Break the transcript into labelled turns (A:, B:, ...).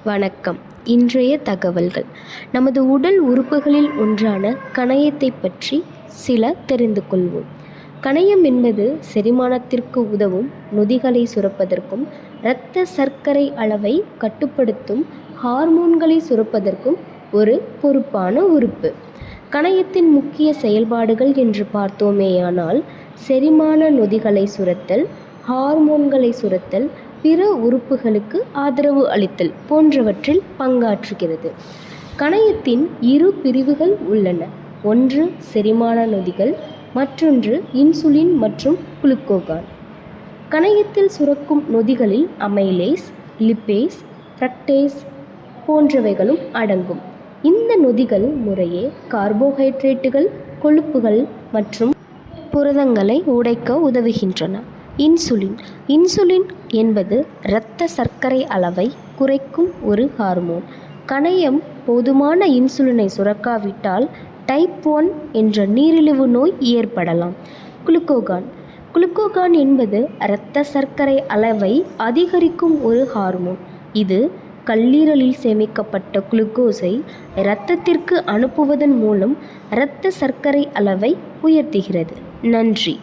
A: வணக்கம். இன்றைய தகவல்கள். நமது உடல் உறுப்புகளில் ஒன்றான கணையத்தை பற்றி சில தெரிந்து கொள்வோம். கணையம் என்பது செரிமானத்திற்கு உதவும் நொதிகளை சுரப்பதற்கும் இரத்த சர்க்கரை அளவை கட்டுப்படுத்தும் ஹார்மோன்களை சுரப்பதற்கும் ஒரு பொறுப்பான உறுப்பு. கணையத்தின் முக்கிய செயல்பாடுகள் என்று பார்த்தோமேயானால் செரிமான நொதிகளை சுரத்தல், ஹார்மோன்களை சுரத்தல், பிற உறுப்புகளுக்கு ஆதரவு அளித்தல் போன்றவற்றில் பங்காற்றுகிறது. கணையத்தின் இரு பிரிவுகள் உள்ளன. ஒன்று செரிமான நொதிகள், மற்றொன்று இன்சுலின் மற்றும் குளுக்கோகான். கணையத்தில் சுரக்கும் நொதிகளில் அமைலேஸ், லிப்பேஸ், ஃப்ரக்டேஸ் போன்றவைகளும் அடங்கும். இந்த நொதிகள் முறையே கார்போஹைட்ரேட்டுகள், கொழுப்புகள் மற்றும் புரதங்களை உடைக்க உதவுகின்றன. இன்சுலின் என்பது இரத்த சர்க்கரை அளவை குறைக்கும் ஒரு ஹார்மோன். கணையம் போதுமான இன்சுலினை சுரக்காவிட்டால் டைப் 1 என்ற நீரிழிவு நோய் ஏற்படலாம். குளுக்கோகான் என்பது இரத்த சர்க்கரை அளவை அதிகரிக்கும் ஒரு ஹார்மோன். இது கல்லீரலில் சேமிக்கப்பட்ட குளுக்கோஸை இரத்தத்திற்கு அனுப்புவதன் மூலம் இரத்த சர்க்கரை அளவை உயர்த்துகிறது. நன்றி.